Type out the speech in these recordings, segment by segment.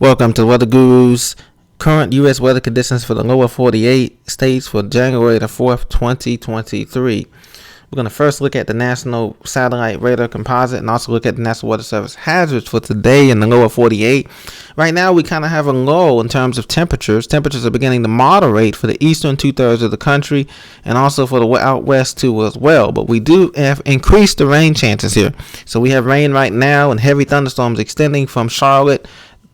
Welcome to Weather Guru's current U.S. weather conditions for the lower 48 states for January the 4th, 2023. We're going to first look at the National Satellite Radar Composite and also look at the National Weather Service hazards for today in the lower 48. Right now, we kind of have a lull in terms of temperatures. Temperatures are beginning to moderate for the eastern two-thirds of the country and also for the out west too as well. But we do have increased the rain chances here. So we have rain right now and heavy thunderstorms extending from Charlotte,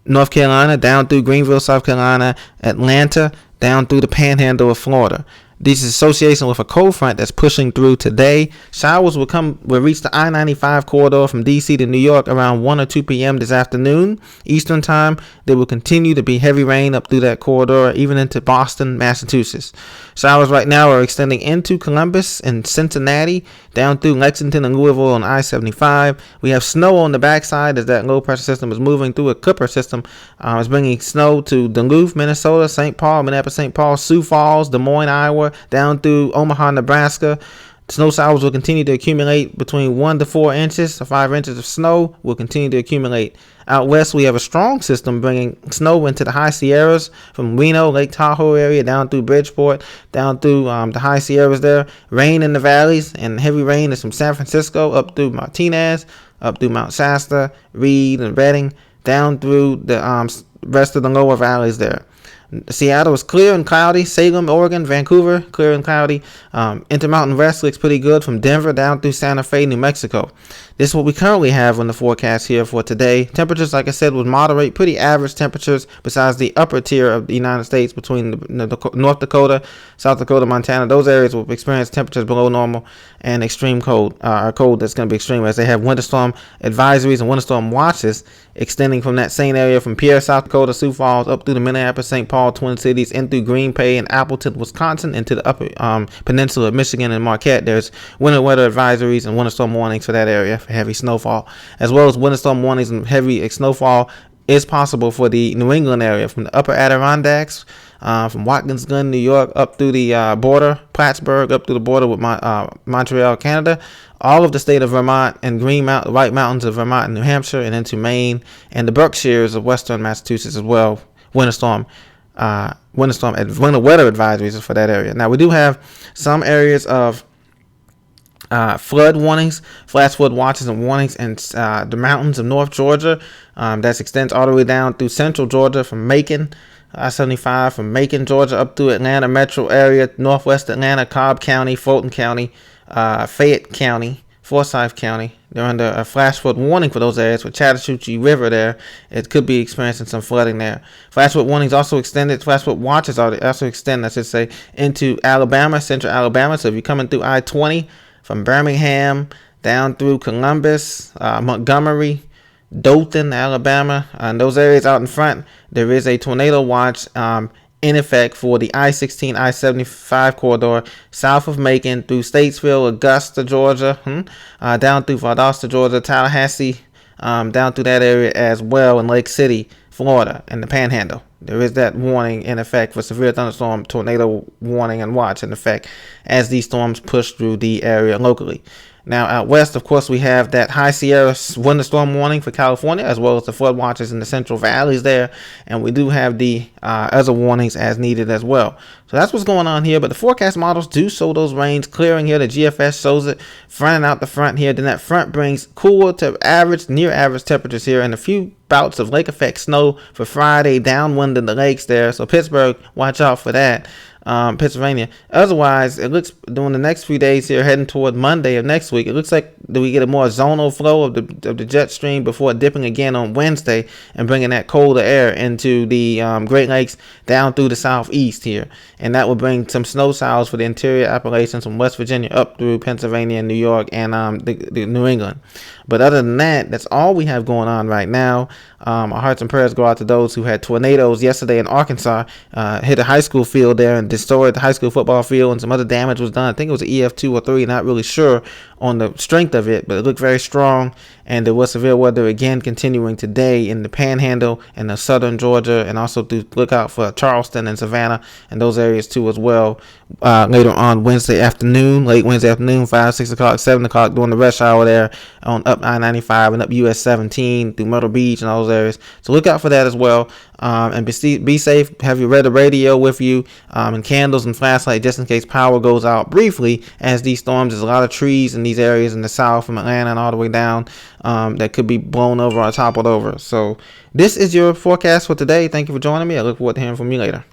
North Carolina, down through Greenville, South Carolina, Atlanta, down through the panhandle of Florida. This is association with a cold front that's pushing through today. Showers will reach the I-95 corridor from D.C. to New York around 1 or 2 p.m. this afternoon, Eastern time. There will continue to be heavy rain up through that corridor, even into Boston, Massachusetts. Showers right now are extending into Columbus and Cincinnati, down through Lexington and Louisville on I-75. We have snow on the backside as that low pressure system is moving through a Clipper system. It's bringing snow to Duluth, Minnesota, St. Paul, Minneapolis, St. Paul, Sioux Falls, Des Moines, Iowa, down through Omaha, Nebraska. Snow showers will continue to accumulate between 1 to 4 inches or 5 inches of snow will continue to accumulate. Out west, we have a strong system bringing snow into the high Sierras from Reno, Lake Tahoe area, down through Bridgeport, down through the high Sierras there. Rain in the valleys, and heavy rain is from San Francisco up through Martinez, up through Mount Shasta, Reed, and Redding, down through the rest of the lower valleys there. Seattle is clear and cloudy. Salem, Oregon, Vancouver, clear and cloudy. Intermountain West looks pretty good from Denver down through Santa Fe, New Mexico. This is what we currently have on the forecast here for today. Temperatures, like I said, will moderate, pretty average temperatures besides the upper tier of the United States between the North Dakota, South Dakota, Montana. Those areas will experience temperatures below normal and extreme cold, cold that's going to be extreme as they have winter storm advisories and winter storm watches extending from that same area from Pierre, South Dakota, Sioux Falls, up through the Minneapolis, St. Paul, Twin Cities, in through Green Bay and Appleton, Wisconsin, into the upper peninsula of Michigan and Marquette. There's winter weather advisories and winter storm warnings for that area for heavy snowfall, as well as winter storm warnings and heavy snowfall is possible for the New England area from the upper Adirondacks, from Watkins Glen, New York, up through the border, Plattsburgh, up through the border with Montreal, Canada, all of the state of Vermont and White Mountains of Vermont and New Hampshire, and into Maine and the Berkshires of western Massachusetts as well. Winter weather advisories for that area. Now we do have some areas of flood warnings, flash flood watches and warnings in the mountains of North Georgia. That extends all the way down through central Georgia from Macon, I-75 from Macon, Georgia, up through Atlanta metro area, northwest Atlanta, Cobb County, Fulton County, Fayette County, Forsyth County. They're under a flash flood warning for those areas. For Chattahoochee River there, it could be experiencing some flooding there. Flash flood warnings also extended. Flash flood watches also extend, I should say, into Alabama, central Alabama. So if you're coming through I-20 from Birmingham down through Columbus, Montgomery, Dothan, Alabama, and those areas out in front, there is a tornado watch in effect for the I-16, I-75 corridor south of Macon through Statesville, Augusta, Georgia, down through Valdosta, Georgia, Tallahassee, down through that area as well, in Lake City, Florida, and the Panhandle. There is that warning in effect for severe thunderstorm, tornado warning and watch in effect as these storms push through the area locally. Now, out west, of course, we have that high Sierra winter storm warning for California, as well as the flood watches in the central valleys there. And we do have the other warnings as needed as well. So that's what's going on here. But the forecast models do show those rains clearing here. The GFS shows it fronting out the front here. Then that front brings cooler to average, near average temperatures here, and a few bouts of lake effect snow for Friday, downwind in the lakes there. So Pittsburgh, watch out for that. Pennsylvania. Otherwise, it looks during the next few days here, heading toward Monday of next week, it looks like we get a more zonal flow of the jet stream before dipping again on Wednesday and bringing that colder air into the Great Lakes down through the southeast here, and that will bring some snow showers for the interior Appalachians from West Virginia up through Pennsylvania and New York and the New England. But other than that, that's all we have going on right now. Our hearts and prayers go out to those who had tornadoes yesterday in Arkansas, hit a high school field there and destroyed the high school football field, and some other damage was done. I think it was an EF2 or 3, not really sure on the strength of it, but it looked very strong. And there was severe weather again continuing today in the Panhandle and the southern Georgia, and also to look out for Charleston and Savannah and those areas too as well. Later on Wednesday afternoon, late Wednesday afternoon, 5, 6 o'clock, 7 o'clock, during the rush hour there on up I-95 and up US 17 through Myrtle Beach and all those areas. So look out for that as well. And be safe. Have your weather radio with you, and candles and flashlight just in case power goes out briefly. As these storms, there's a lot of trees in these areas in the south from Atlanta and all the way down that could be blown over or toppled over. So this is your forecast for today. Thank you for joining me. I look forward to hearing from you later.